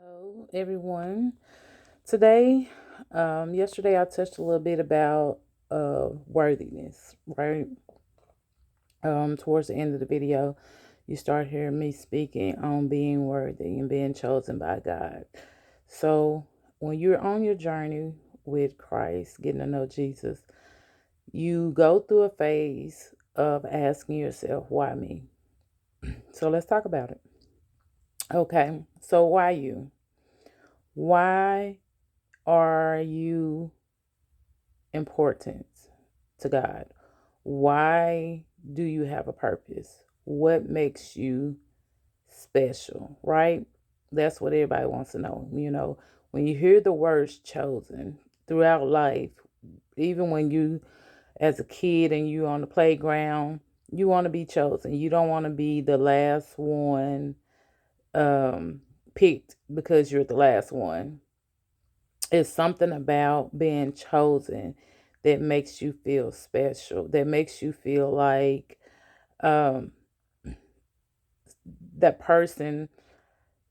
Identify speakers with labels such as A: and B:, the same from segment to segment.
A: Hello, everyone. Today, yesterday I touched a little bit about worthiness, right? Towards the end of the video, you start hearing me speaking on being worthy and being chosen by God. So, when you're on your journey with Christ, getting to know Jesus, you go through a phase of asking yourself, why me? So, let's talk about it. Okay, so why you? Why are you important to God? Why do you have a purpose? What makes you special, right? That's what everybody wants to know. When you hear the words chosen throughout life, even when you, as a kid, and you on the playground, you want to be chosen. You don't want to be the last one picked because you're the last one. It's something about being chosen that makes you feel special, that makes you feel like um, that person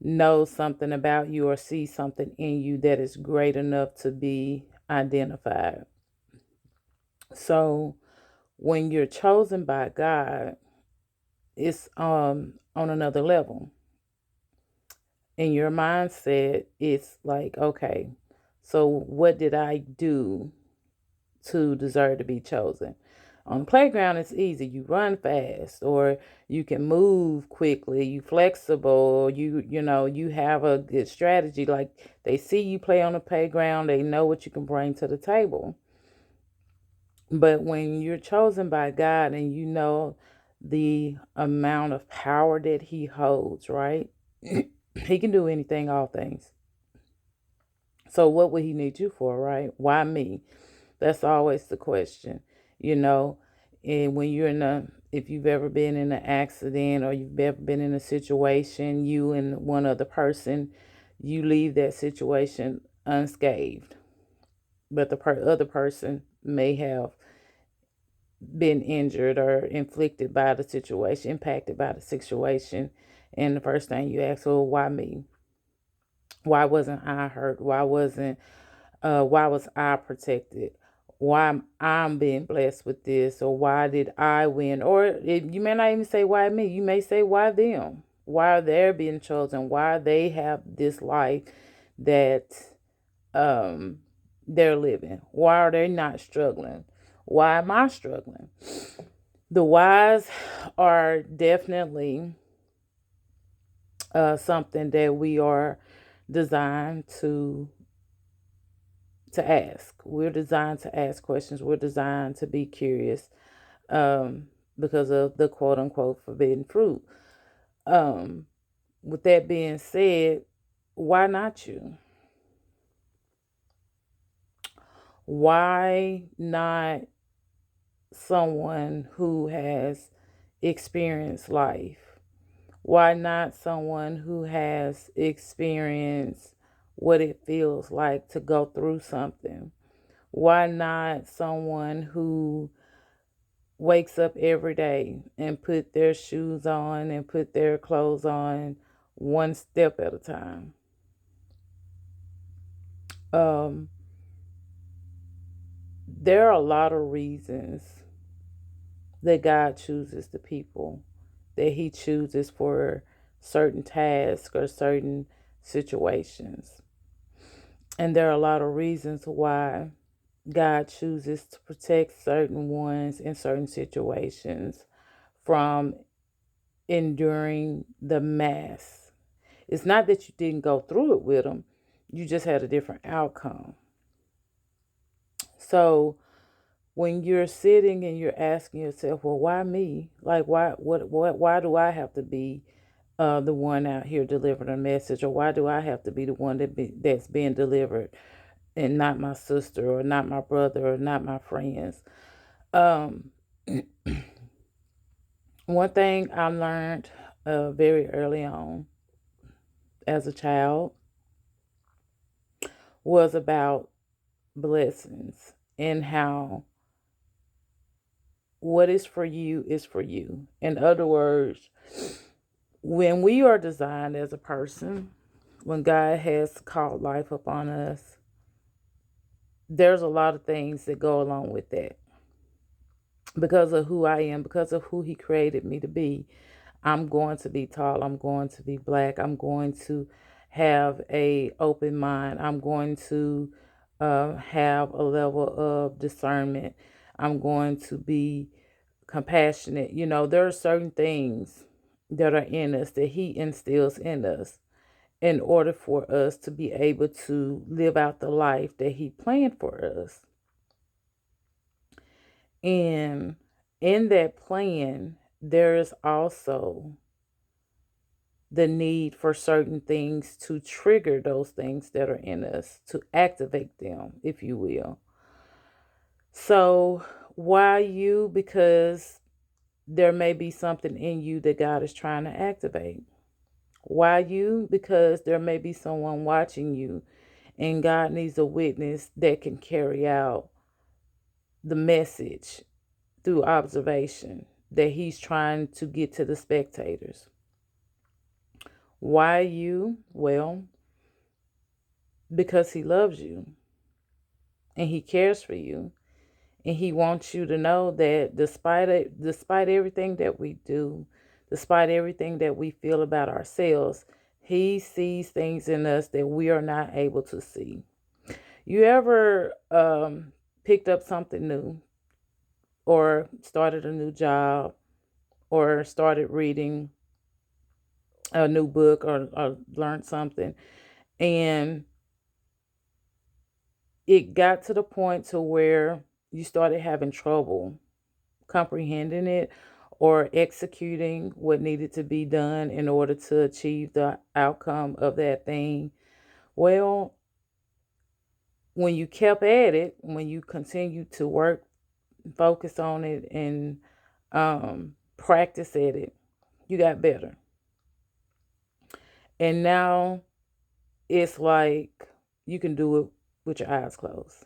A: knows something about you or sees something in you that is great enough to be identified. So when you're chosen by God, it's on another level. In your mindset, it's like, okay, so what did I do to deserve to be chosen? On the playground, it's easy. You run fast, or you can move quickly. You flexible. You have a good strategy. Like, they see you play on the playground, they know what you can bring to the table. But when you're chosen by God and you know the amount of power that He holds, right? He can do anything, all things. So what would He need you for, right? Why me? That's always the question, you know. And when you're if you've ever been in an accident or you've ever been in a situation, you and one other person, you leave that situation unscathed, but the other person may have been injured or inflicted by the situation, impacted by the situation. And the first thing you ask, well, why me? Why wasn't I hurt? Why was I protected? Why I'm being blessed with this? Or why did I win? Or you may not even say why me. You may say why them? Why are they being chosen? Why they have this life that um they're living? Why are they not struggling? Why am I struggling? The whys are definitely something that we are designed to ask. We're designed to ask questions. We're designed to be curious um, because of the quote unquote forbidden fruit. Um, with that being said, why not you? Why not someone who has experienced life? Why not someone who has experienced what it feels like to go through something? Why not someone who wakes up every day and put their shoes on and put their clothes on one step at a time? Um, there are a lot of reasons that God chooses the people that He chooses for certain tasks or certain situations. And there are a lot of reasons why God chooses to protect certain ones in certain situations from enduring the mass. It's not that you didn't go through it with them, you just had a different outcome. So when you're sitting and you're asking yourself, well, why me? Like, why do I have to be the one out here delivering a message, or why do I have to be the one that's being delivered, and not my sister, or not my brother, or not my friends? Um, One thing I learned very early on as a child was about blessings, and how what is for you is for you. In other words, when we are designed as a person, when God has called life upon us, there's a lot of things that go along with that. Because of who I am, because of who He created me to be, I'm going to be tall. I'm going to be black. I'm going to have a open mind. I'm going to have a level of discernment. I'm going to be compassionate. You know, there are certain things that are in us that He instills in us in order for us to be able to live out the life that He planned for us. And in that plan, there is also the need for certain things to trigger those things that are in us, to activate them, if you will. So, why you? Because there may be something in you that God is trying to activate. Why you? Because there may be someone watching you, and God needs a witness that can carry out the message through observation that He's trying to get to the spectators. Why you? Well, because He loves you and He cares for you. And He wants you to know that despite everything that we do, despite everything that we feel about ourselves, He sees things in us that we are not able to see. You ever picked up something new, or started a new job, or started reading a new book, or learned something, and it got to the point to where you started having trouble comprehending it or executing what needed to be done in order to achieve the outcome of that thing? Well, when you kept at it, when you continued to work, focus on it, and practice at it, you got better. And now it's like you can do it with your eyes closed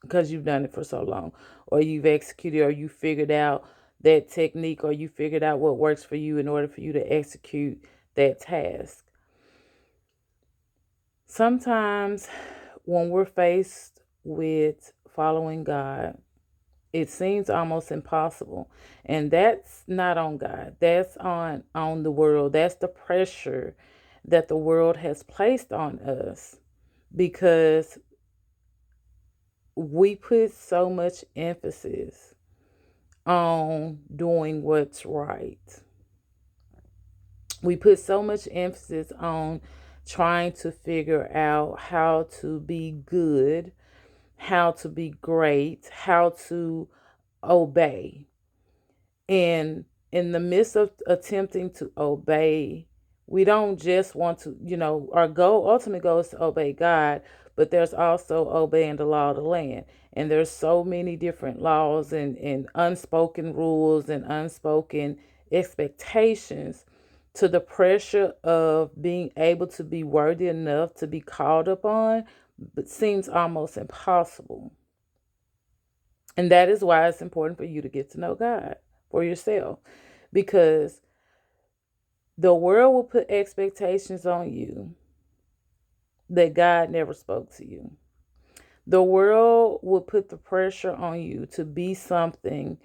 A: because you've done it for so long, or you've executed, or you figured out that technique, or you figured out what works for you in order for you to execute that task. Sometimes when we're faced with following God, it seems almost impossible. And that's not on God. That's on the world. That's the pressure that the world has placed on us because we put so much emphasis on doing what's right. We put so much emphasis on trying to figure out how to be good, how to be great, how to obey. And in the midst of attempting to obey, we don't just want to, our ultimate goal is to obey God, but there's also obeying the law of the land. And there's so many different laws and unspoken rules and unspoken expectations to the pressure of being able to be worthy enough to be called upon, but seems almost impossible. And that is why it's important for you to get to know God for yourself, because the world will put expectations on you that God never spoke to you. The world will put the pressure on you to be something,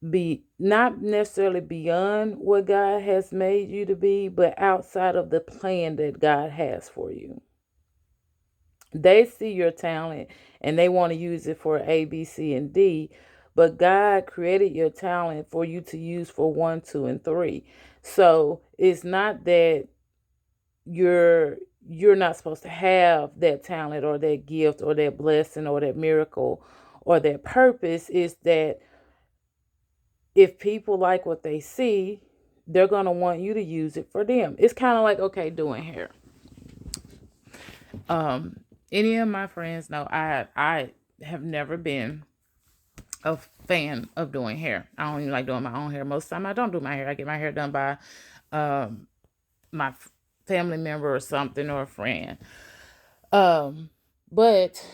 A: be not necessarily beyond what God has made you to be, but outside of the plan that God has for you. They see your talent and they want to use it for A, B, C, and D, but God created your talent for you to use for 1, 2, and 3. So it's not that you're you're not supposed to have that talent or that gift or that blessing or that miracle or that purpose. Is that if people like what they see, they're going to want you to use it for them. It's kind of like, okay, doing hair. Um, any of my friends know I have never been a fan of doing hair. I don't even like doing my own hair. Most of the time, I don't do my hair. I get my hair done by um my family member or something, or a friend. Um, but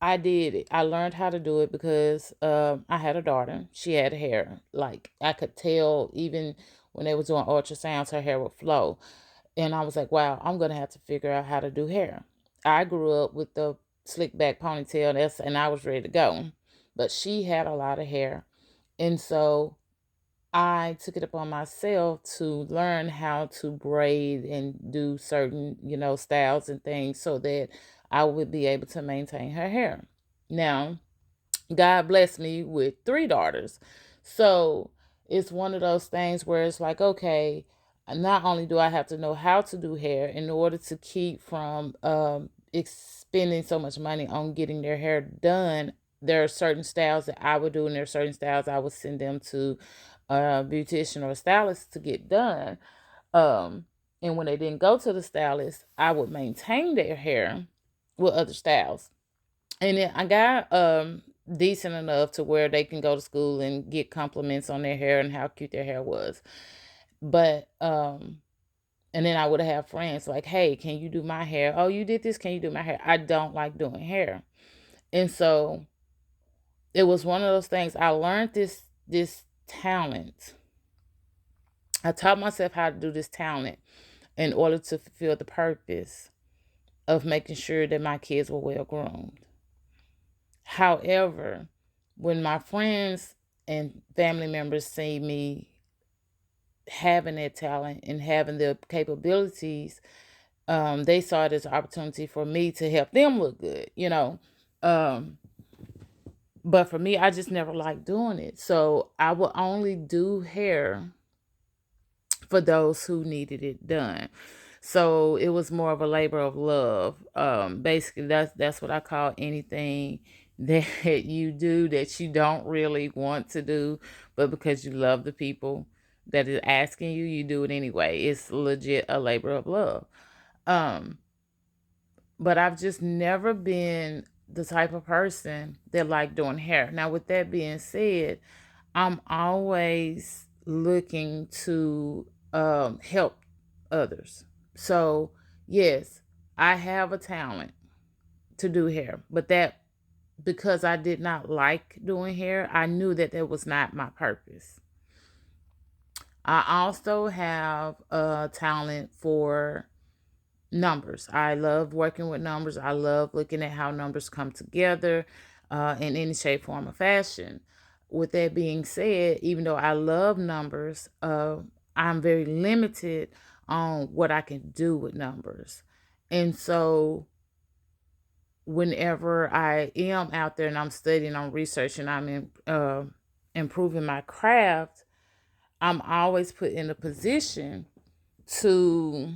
A: I did it. I learned how to do it because I had a daughter. She had hair. Like I could tell even when they was doing ultrasounds, her hair would flow. And I was like, wow, I'm gonna have to figure out how to do hair. I grew up with the slick back ponytail, and I was ready to go. But she had a lot of hair. And so I took it upon myself to learn how to braid and do certain, styles and things so that I would be able to maintain her hair. Now, God blessed me with three daughters. So it's one of those things where it's like, okay, not only do I have to know how to do hair in order to keep from spending so much money on getting their hair done, there are certain styles that I would do, and there are certain styles I would send them to a beautician or a stylist to get done. Um, and when they didn't go to the stylist, I would maintain their hair with other styles. And then I got decent enough to where they can go to school and get compliments on their hair and how cute their hair was. But and then I would have friends like, "Hey, can you do my hair? Oh, you did this, can you do my hair?" I don't like doing hair. And so it was one of those things. I learned this talent. I taught myself how to do this talent in order to fulfill the purpose of making sure that my kids were well groomed. However, when my friends and family members see me having that talent and having the capabilities, they saw it as an opportunity for me to help them look good. Um, but for me, I just never liked doing it. So I would only do hair for those who needed it done. So it was more of a labor of love. Basically, that's what I call anything that you do that you don't really want to do, but because you love the people that is asking you, you do it anyway. It's legit a labor of love. Um, but I've just never been the type of person that like doing hair. Now, with that being said, I'm always looking to help others. So, yes, I have a talent to do hair, but that because I did not like doing hair, I knew that that was not my purpose. I also have a talent for numbers. I love working with numbers. I love looking at how numbers come together in any shape, form, or fashion. With that being said, even though I love numbers, I'm very limited on what I can do with numbers. And so, whenever I am out there and I'm studying, I'm researching, improving my craft, I'm always put in a position to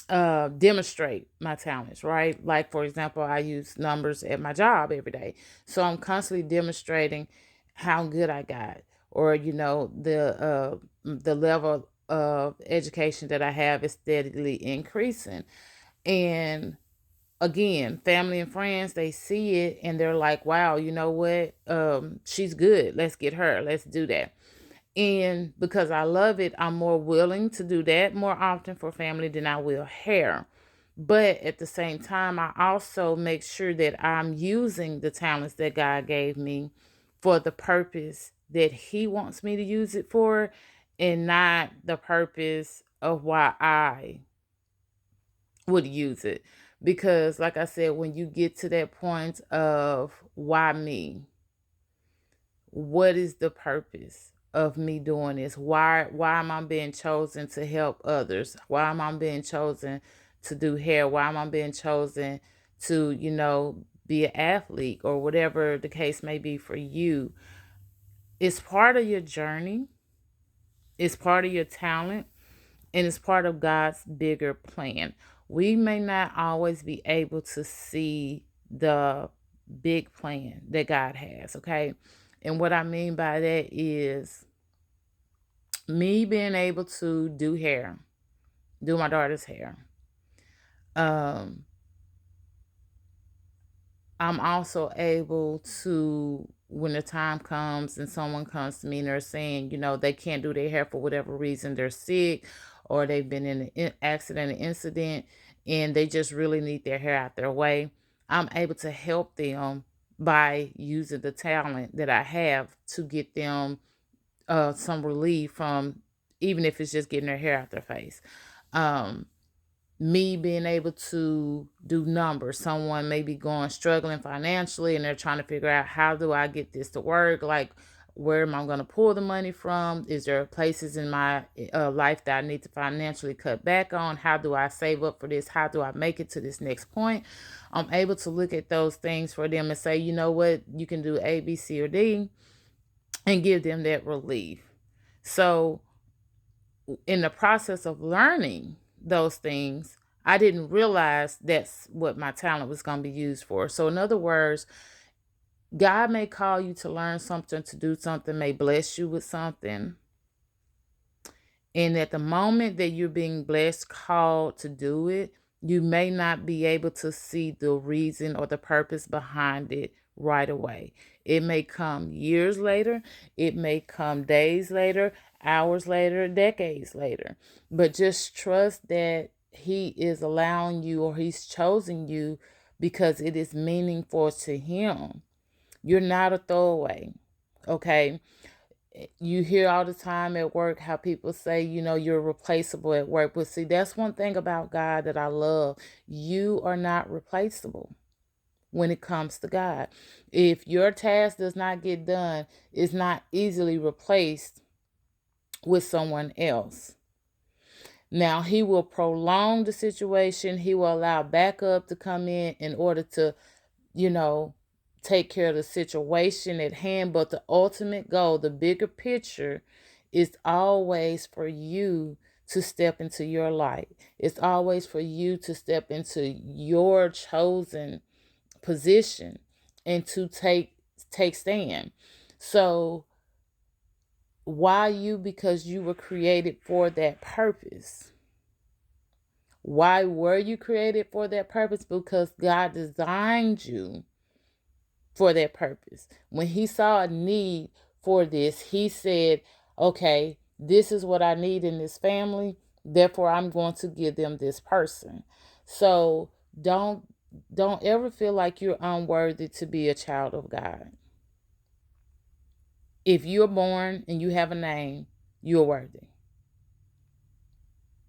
A: demonstrate my talents, right? Like, for example, I use numbers at my job every day. So I'm constantly demonstrating how good I got, or, the level of education that I have is steadily increasing. And again, family and friends, they see it and they're like, wow, you know what? She's good. Let's get her. Let's do that. And because I love it, I'm more willing to do that more often for family than I will hair. But at the same time, I also make sure that I'm using the talents that God gave me for the purpose that He wants me to use it for, and not the purpose of why I would use it. Because, like I said, when you get to that point of why me, what is the purpose of me doing this? Why am I being chosen to help others? Why am I being chosen to do hair? Why am I being chosen to, be an athlete or whatever the case may be for you? It's part of your journey, it's part of your talent, and it's part of God's bigger plan. We may not always be able to see the big plan that God has, okay? And what I mean by that is me being able to do hair, do my daughter's hair. Um, I'm also able to, when the time comes and someone comes to me and they're saying, they can't do their hair for whatever reason, they're sick or they've been in an accident, an incident, and they just really need their hair out their way. I'm able to help them by using the talent that I have to get them some relief from even if it's just getting their hair out their face. Um, me being able to do numbers. Someone may be going struggling financially and they're trying to figure out, how do I get this to work? Like, where am I going to pull the money from? Is there places in my life that I need to financially cut back on? How do I save up for this? How do I make it to this next point? I'm able to look at those things for them and say, you know what, you can do A, B, C, or D, and give them that relief. So in the process of learning those things, I didn't realize that's what my talent was going to be used for. So, in other words, God may call you to learn something, to do something, may bless you with something. And at the moment that you're being blessed, called to do it, you may not be able to see the reason or the purpose behind it right away. It may come years later, it may come days later, hours later, decades later. But just trust that He is allowing you, or He's chosen you, because it is meaningful to Him. You're not a throwaway, okay? You hear all the time at work how people say, you're replaceable at work. But see, that's one thing about God that I love. You are not replaceable when it comes to God. If your task does not get done, it's not easily replaced with someone else. Now, He will prolong the situation. He will allow backup to come in order to, take care of the situation at hand. But the ultimate goal, the bigger picture, is always for you to step into your light. It's always for you to step into your chosen position and to take stand. So why you? Because you were created for that purpose. Why were you created for that purpose? Because God designed you for that purpose. When He saw a need for this, He said, okay, this is what I need in this family. Therefore, I'm going to give them this person. So don't ever feel like you're unworthy to be a child of God. If you're born and you have a name, you're worthy,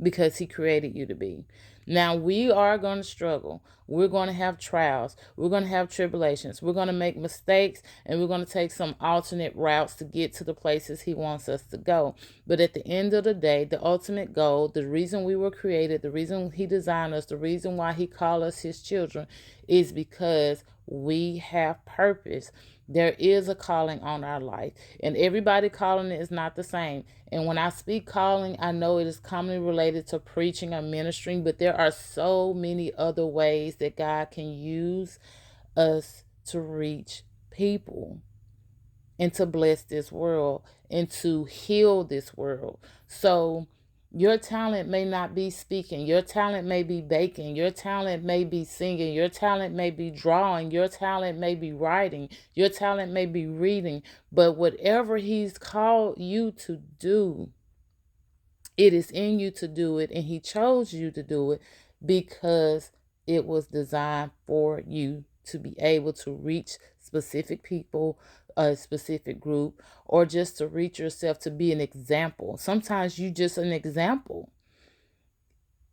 A: because He created you to be. Now, we are going to struggle. We're going to have trials. We're going to have tribulations. We're going to make mistakes, and we're going to take some alternate routes to get to the places He wants us to go. But at the end of the day, the ultimate goal, the reason we were created, the reason He designed us, the reason why He called us His children, is because we have purpose. There is a calling on our life, and everybody calling is not the same. And when I speak calling, I know it is commonly related to preaching or ministering, but there are so many other ways that God can use us to reach people and to bless this world and to heal this world. So your talent may not be speaking. Your talent may be baking. Your talent may be singing. Your talent may be drawing. Your talent may be writing. Your talent may be reading. But whatever He's called you to do, it is in you to do it, and He chose you to do it because it was designed for you to be able to reach specific people, a specific group, or just to reach yourself, to be an example. Sometimes you just an example.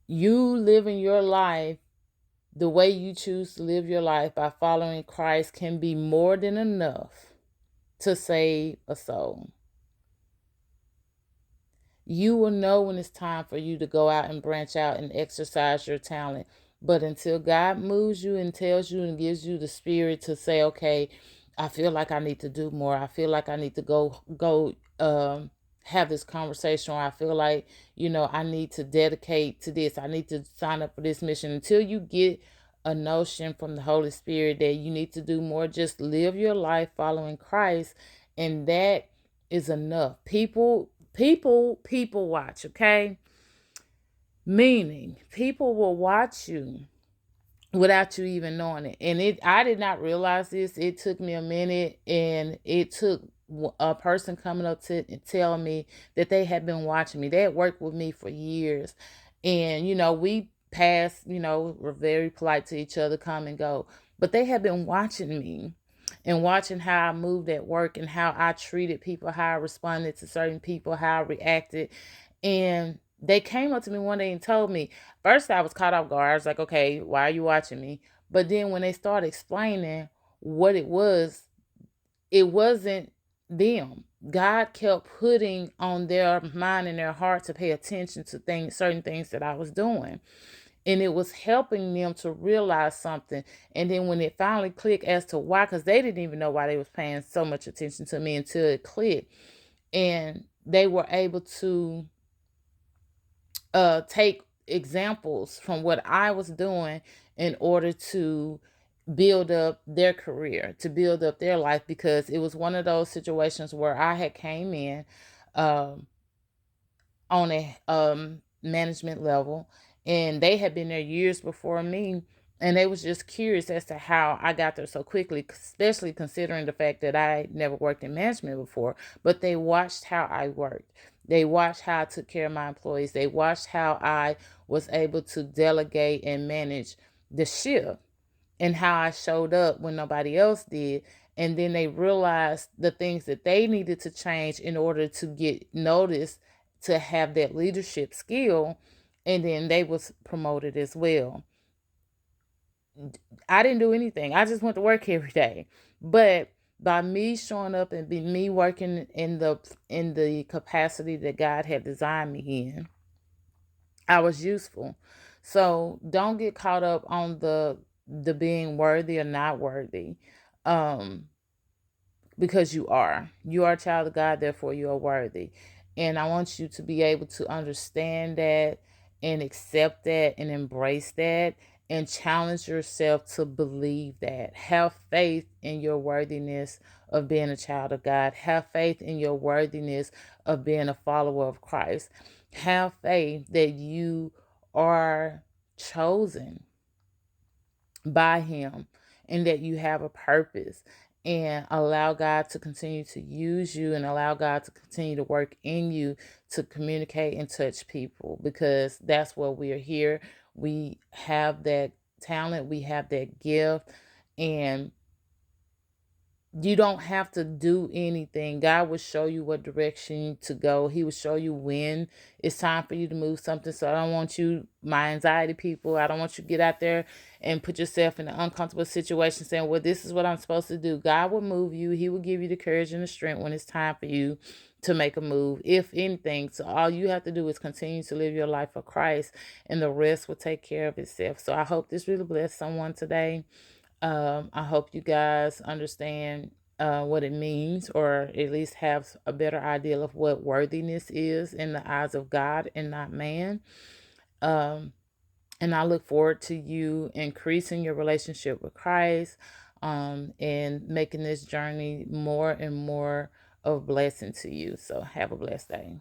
A: You living your life the way you choose to live your life by following Christ can be more than enough to save a soul. You will know when it's time for you to go out and branch out and exercise your talent. But until God moves you and tells you and gives you the spirit to say, okay, I feel like I need to do more. I feel like I need to go have this conversation, or I feel like, I need to dedicate to this. I need to sign up for this mission. Until you get a notion from the Holy Spirit that you need to do more, just live your life following Christ, and that is enough. People watch, okay? Meaning, people will watch you without you even knowing it. And I did not realize this. It took me a minute, and it took a person coming up to tell me that they had been watching me. They had worked with me for years. And, we passed, we're very polite to each other, come and go. But they had been watching me and watching how I moved at work and how I treated people, how I responded to certain people, how I reacted. And they came up to me one day and told me, first I was caught off guard. I was like, okay, why are you watching me? But then when they started explaining what it wasn't them. God kept putting on their mind and their heart to pay attention to certain things that I was doing. And it was helping them to realize something. And then when it finally clicked as to why, because they didn't even know why they was paying so much attention to me until it clicked. And they were able to take examples from what I was doing in order to build up their career, to build up their life, because it was one of those situations where I had came in um, on a management level, and they had been there years before me, and they was just curious as to how I got there so quickly, especially considering the fact that I never worked in management before. But they watched how I worked. They watched how I took care of my employees. They watched how I was able to delegate and manage the shift, and how I showed up when nobody else did. And then they realized the things that they needed to change in order to get noticed, to have that leadership skill. And then they was promoted as well. I didn't do anything. I just went to work every day. But by me showing up and be me working in the capacity that God had designed me in, I was useful. So don't get caught up on the being worthy or not worthy. Um, because you are. You are a child of God, therefore you are worthy. And I want you to be able to understand that and accept that and embrace that and challenge yourself to believe that. Have faith in your worthiness of being a child of God. Have faith in your worthiness of being a follower of Christ. Have faith that you are chosen by Him and that you have a purpose, and allow God to continue to use you and allow God to continue to work in you to communicate and touch people, because that's what we are here. We have that talent, we have that gift, and you don't have to do anything. God will show you what direction to go. He will show you when it's time for you to move something. So I don't want you, my anxiety people, I don't want you to get out there and put yourself in an uncomfortable situation saying, well, this is what I'm supposed to do. God will move you. He will give you the courage and the strength when it's time for you to make a move, if anything. So all you have to do is continue to live your life for Christ, and the rest will take care of itself. So I hope this really blessed someone today. I hope you guys understand what it means, or at least have a better idea of what worthiness is in the eyes of God and not man. Um, and I look forward to you increasing your relationship with Christ, and making this journey more and more of blessing to you. So have a blessed day.